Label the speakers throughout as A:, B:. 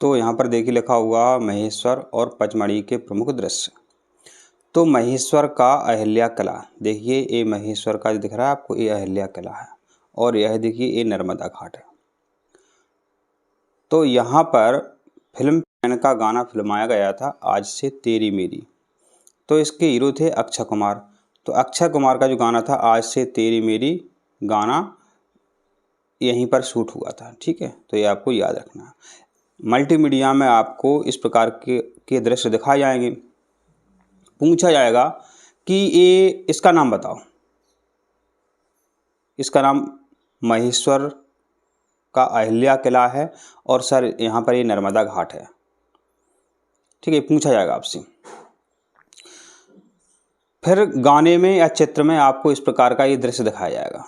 A: तो यहाँ पर देखिए लिखा हुआ महेश्वर और पचमढ़ी के प्रमुख दृश्य। तो महेश्वर का अहिल्या किला, देखिए ये महेश्वर का जो दिख रहा है आपको, ये अहिल्या किला है और यह देखिए ये नर्मदा घाट है। तो यहाँ पर फिल्म फैन का गाना फिल्माया गया था आज से तेरी मेरी। तो इसके हीरो थे अक्षय कुमार। तो अक्षय कुमार का जो गाना था आज से तेरी मेरी, गाना यहीं पर शूट हुआ था। ठीक है, तो ये आपको याद रखना है। मल्टीमीडिया में आपको इस प्रकार के दृश्य दिखाए जाएंगे। पूछा जाएगा कि ये इसका नाम बताओ, इसका नाम महेश्वर का अहिल्या किला है और सर यहाँ पर ये नर्मदा घाट है। ठीक है, पूछा जाएगा आपसे। फिर गाने में या चित्र में आपको इस प्रकार का ये दृश्य दिखाया जाएगा।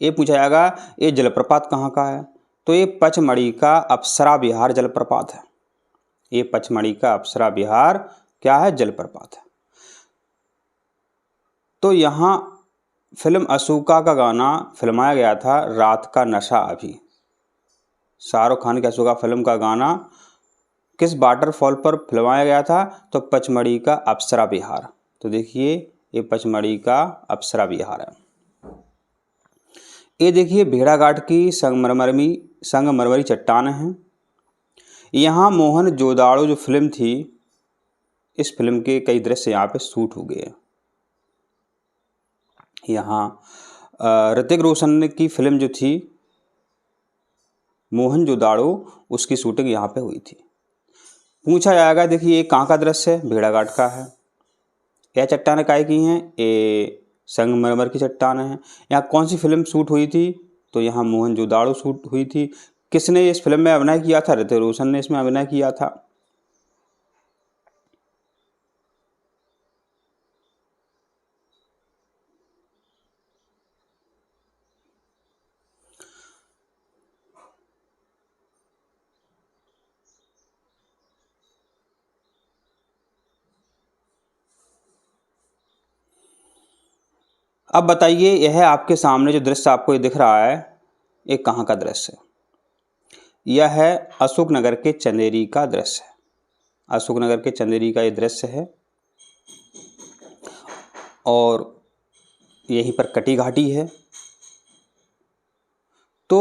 A: ये पूछा जाएगा ये जलप्रपात कहाँ का है, तो ये पचमढ़ी का अप्सरा विहार जलप्रपात है। ये पचमढ़ी का अप्सरा विहार क्या है, जलप्रपात है। तो यहाँ फिल्म अशोका का गाना फिल्माया गया था रात का नशा अभी। शाहरुख खान की अशोका फिल्म का गाना किस वाटरफॉल पर फिल्माया गया था, तो पचमढ़ी का अप्सरा विहार। तो देखिए ये पचमढ़ी का अप्सरा विहार है। ये देखिए भेड़ाघाट की संगमरमरी चट्टान है। यहाँ मोहन जोदाड़ो जो फिल्म थी, इस फिल्म के कई दृश्य यहाँ पे शूट हो गए। यहाँ ऋतिक रोशन की फिल्म जो थी मोहन जोदाड़ो, उसकी शूटिंग यहाँ पे हुई थी। पूछा जाएगा देखिए ये कहाँ का दृश्य है, भेड़ाघाट का है। यह चट्टान काय की हैं, ये संगमरमर की चट्टान है। यहाँ कौन सी फिल्म शूट हुई थी, तो यहाँ मोहन जोदाड़ो शूट हुई थी। किसने इस फिल्म में अभिनय किया था, ऋतिक रोशन ने इसमें अभिनय किया था। अब बताइए यह आपके सामने जो दृश्य आपको ये दिख रहा है, ये कहाँ का दृश्य है? यह है अशोकनगर के चंदेरी का दृश्य है। अशोकनगर के चंदेरी का ये दृश्य है और यहीं पर कटी घाटी है। तो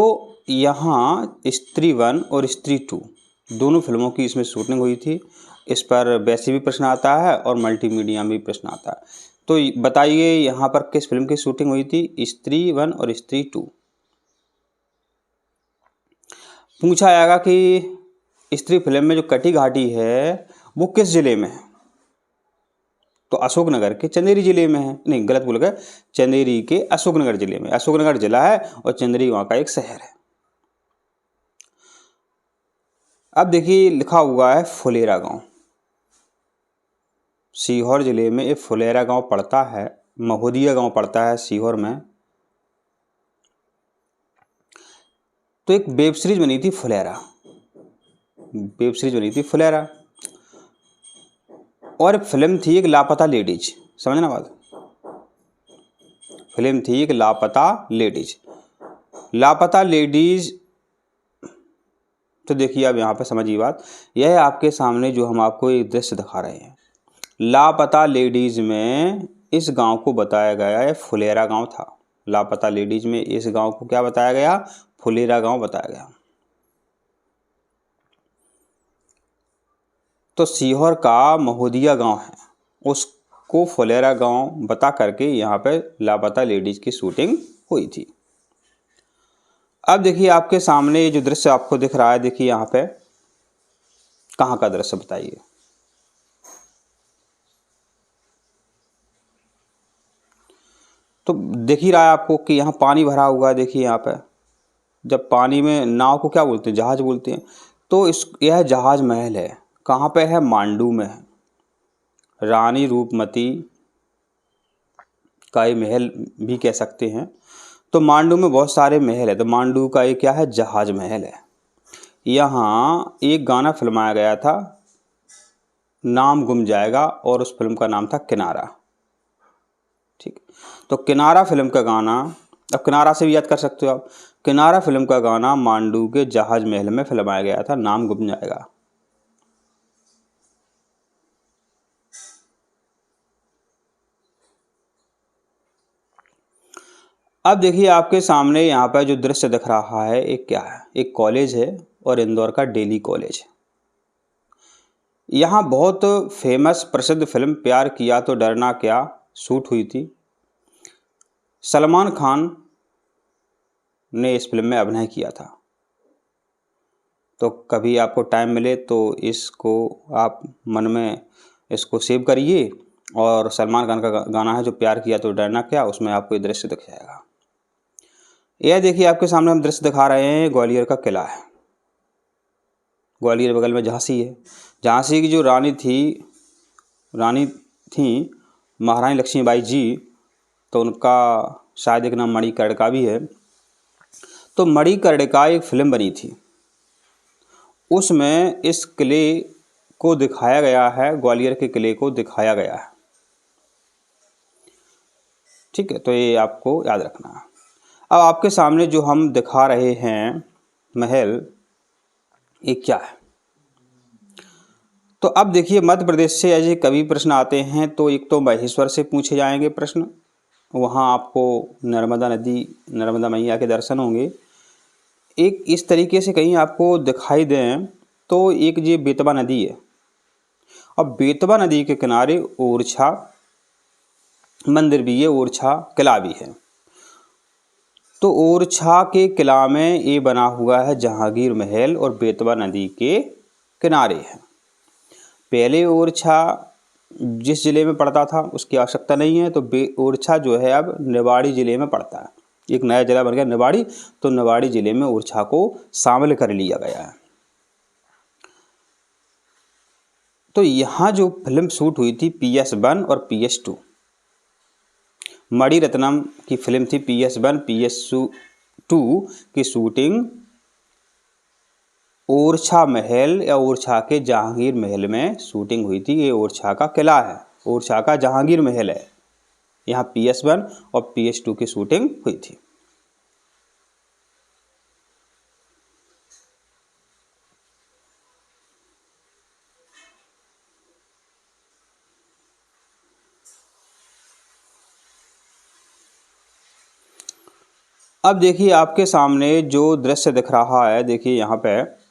A: यहाँ स्त्री 1 और स्त्री 2 दोनों फिल्मों की इसमें शूटिंग हुई थी। इस पर वैसे भी प्रश्न आता है और मल्टीमीडिया में भी प्रश्न आता है। तो बताइए यहाँ पर किस फिल्म की शूटिंग हुई थी, स्त्री 1 और स्त्री 2। पूछा जाएगा कि स्त्री फिल्म में जो कटी घाटी है वो किस जिले में है, तो अशोकनगर के चंदेरी जिले में है। नहीं, गलत बोल गए, चंदेरी के अशोकनगर जिले में। अशोकनगर जिला है और चंदेरी वहाँ का एक शहर है। अब देखिए लिखा हुआ है फुलेरा गांव। सीहोर जिले में ये फुलेरा गांव पड़ता है, महोदिया गांव पड़ता है सीहोर में। तो एक वेब सीरीज बनी थी फुलेरा, वेब सीरीज बनी थी फुलेरा, और फिल्म थी एक लापता लेडीज। समझना बात, फिल्म थी एक लापता लेडीज। लापता लेडीज, तो देखिए अब यहाँ पे समझिए बात, यह है आपके सामने जो हम आपको एक दृश्य दिखा रहे हैं। लापता लेडीज में इस गांव को बताया गया है फुलेरा गांव था। लापता लेडीज में इस गांव को क्या बताया गया, फुलेरा गांव बताया गया। तो सीहोर का महोदिया गांव है, उसको फुलेरा गांव बता करके यहाँ पे लापता लेडीज की शूटिंग हुई थी। अब देखिए आपके सामने जो दृश्य आपको दिख रहा है, देखिए यहाँ पे कहाँ का दृश्य बताइए। तो दिख ही रहा है आपको कि यहाँ पानी भरा हुआ है। देखिए यहाँ पे जब पानी में नाव को क्या बोलते हैं, जहाज बोलते हैं। तो यह जहाज महल है, कहाँ पे है, मांडू में है। रानी रूपमती का ये महल भी कह सकते हैं। तो मांडू में बहुत सारे महल है, तो मांडू का ये क्या है, जहाज महल है। यहाँ एक गाना फिल्माया गया था, नाम गुम जाएगा, और उस फिल्म का नाम था किनारा। ठीक, तो किनारा फिल्म का गाना अब किनारा से भी याद कर सकते हो आप। किनारा फिल्म का गाना मांडू के जहाज महल में फिल्माया गया था, नाम गुम जाएगा। अब देखिए आपके सामने यहाँ पर जो दृश्य दिख रहा है एक क्या है, एक कॉलेज है और इंदौर का डेली कॉलेज है। यहाँ बहुत फेमस प्रसिद्ध फिल्म प्यार किया तो डरना क्या शूट हुई थी। सलमान खान ने इस फिल्म में अभिनय किया था। तो कभी आपको टाइम मिले तो इसको आप मन में इसको सेव करिए, और सलमान खान का गाना है जो प्यार किया तो डरना क्या, उसमें आपको ये दृश्य दिख जाएगा। यह देखिए आपके सामने हम दृश्य दिखा रहे हैं, ग्वालियर का किला है। ग्वालियर बगल में झांसी है। झांसी की जो रानी थी महारानी लक्ष्मीबाई जी, तो उनका शायद एक नाम मणिकर्णिका भी है। तो मणिकर्णिका एक फिल्म बनी थी, उसमें इस किले को दिखाया गया है, ग्वालियर के किले को दिखाया गया है। ठीक है, तो ये आपको याद रखना है। अब आपके सामने जो हम दिखा रहे हैं महल, ये क्या है? तो अब देखिए मध्य प्रदेश से ऐसे कभी प्रश्न आते हैं, तो एक तो महेश्वर से पूछे जाएंगे प्रश्न, वहाँ आपको नर्मदा नदी, नर्मदा मैया के दर्शन होंगे। एक इस तरीके से कहीं आपको दिखाई दें तो एक ये बेतवा नदी है, और बेतवा नदी के किनारे ओरछा मंदिर भी है, ओरछा किला भी है। तो ओरछा के किला में ये बना हुआ है जहांगीर महल, और बेतवा नदी के किनारे है। पहले ओरछा जिस ज़िले में पड़ता था उसकी आवश्यकता नहीं है, तो ओरछा जो है अब निवाड़ी ज़िले में पड़ता है। एक नया जिला बन गया निवाड़ी, तो निवाड़ी ज़िले में ओरछा को शामिल कर लिया गया है। तो यहाँ जो फिल्म शूट हुई थी PS1 और PS2, मणिरत्नम की फिल्म थी PS1, PS2 की शूटिंग ओरछा महल या ओरछा के जहांगीर महल में शूटिंग हुई थी। ये ओरछा का किला है, ओरछा का जहांगीर महल है। यहाँ PS1 और PS2 की शूटिंग हुई थी। अब देखिए आपके सामने जो दृश्य दिख रहा है, देखिए यहाँ पे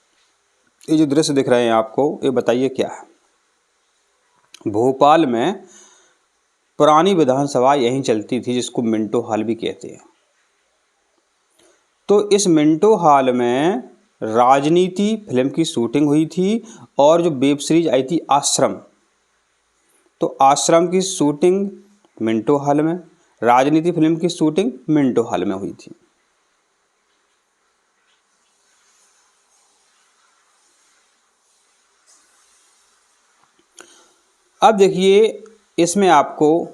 A: ये जो दृश्य दिख रहे हैं आपको, ये बताइए क्या है। भोपाल में पुरानी विधानसभा यहीं चलती थी, जिसको मिंटो हॉल भी कहते हैं। तो इस मिंटो हॉल में राजनीति फिल्म की शूटिंग हुई थी, और जो वेब सीरीज आई थी आश्रम, तो आश्रम की शूटिंग मिंटो हॉल में, राजनीति फिल्म की शूटिंग मिंटो हॉल में हुई थी। अब देखिए इसमें आपको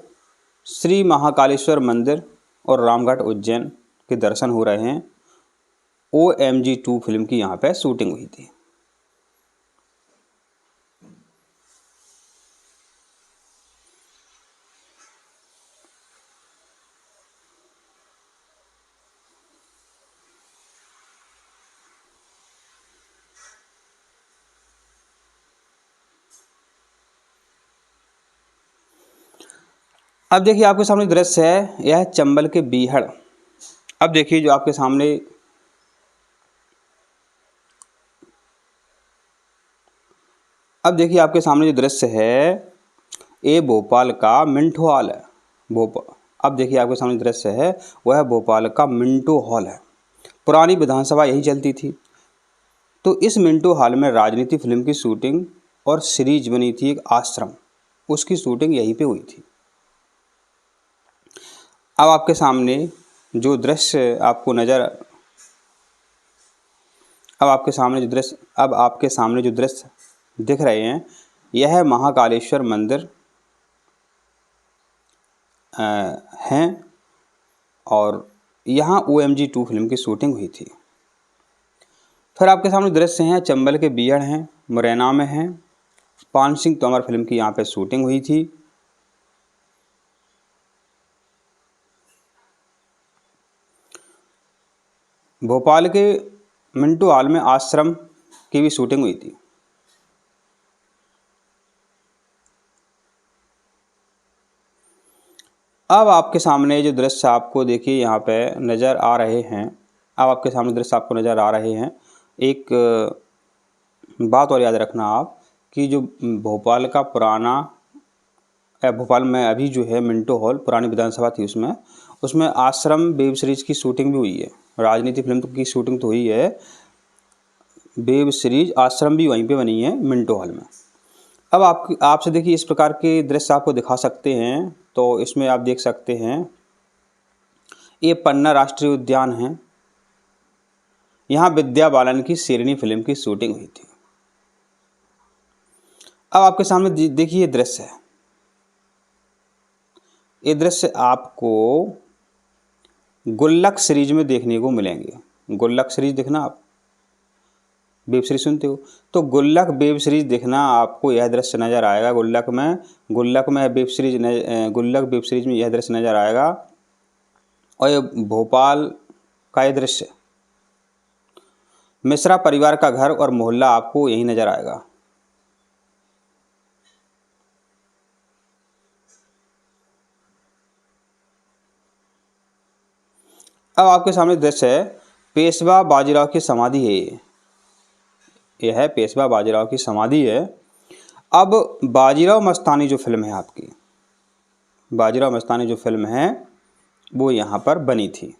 A: श्री महाकालेश्वर मंदिर और रामघाट उज्जैन के दर्शन हो रहे हैं। OMG 2 फिल्म की यहाँ पे शूटिंग हुई थी। अब देखिए आपके सामने दृश्य है, यह चंबल के बीहड़। अब देखिए जो आपके सामने जो दृश्य है, ये भोपाल का मिंटो हॉल है। अब देखिए आपके सामने दृश्य है, वह भोपाल का मिंटो हॉल है। पुरानी विधानसभा यहीं चलती थी। तो इस मिंटो हॉल में राजनीति फिल्म की शूटिंग और सीरीज बनी थी एक आश्रम, उसकी शूटिंग यहीं पे हुई थी। अब आपके सामने जो दृश्य आपको नज़र अब आपके सामने जो दृश्य दिख रहे हैं, यह है महाकालेश्वर मंदिर हैं, और यहाँ OMG 2 फिल्म की शूटिंग हुई थी। फिर आपके सामने दृश्य हैं चंबल के बीहड़ हैं, मुरैना में हैं, पान सिंह तोमर फिल्म की यहाँ पे शूटिंग हुई थी। भोपाल के मिंटो हॉल में आश्रम की भी शूटिंग हुई थी। अब आपके सामने जो दृश्य आपको देखिए यहाँ पे नज़र आ रहे हैं, अब आपके सामने दृश्य आपको नज़र आ रहे हैं। एक बात और याद रखना आप कि जो भोपाल का पुराना भोपाल में अभी जो है मिंटो हॉल पुरानी विधानसभा थी, उसमें आश्रम वेब सीरीज़ की शूटिंग भी हुई है। राजनीति फिल्म की शूटिंग तो हुई है, वेब सीरीज आश्रम भी वहीं पे बनी है मिंटो हॉल में। अब आपसे देखिए इस प्रकार के दृश्य आपको दिखा सकते हैं। तो इसमें आप देख सकते हैं ये पन्ना राष्ट्रीय उद्यान है, यहाँ विद्या बालन की शेरनी फिल्म की शूटिंग हुई थी। अब आपके सामने देखिए ये दृश्य है, ये दृश्य आपको गुल्लक सीरीज में देखने को मिलेंगे। गुल्लक सीरीज देखना, आप वेब सीरीज सुनते हो तो गुल्लक वेब सीरीज देखना, आपको यह दृश्य नज़र आएगा। गुल्लक में वेब सीरीज में यह दृश्य नज़र आएगा। और ये भोपाल का ये दृश्य, मिश्रा परिवार का घर और मोहल्ला आपको यही नज़र आएगा। अब आपके सामने दृश्य है पेशवा बाजीराव की समाधि है। यह है पेशवा बाजीराव की समाधि है। अब बाजीराव मस्तानी जो फिल्म है आपकी, बाजीराव मस्तानी जो फिल्म है वो यहाँ पर बनी थी।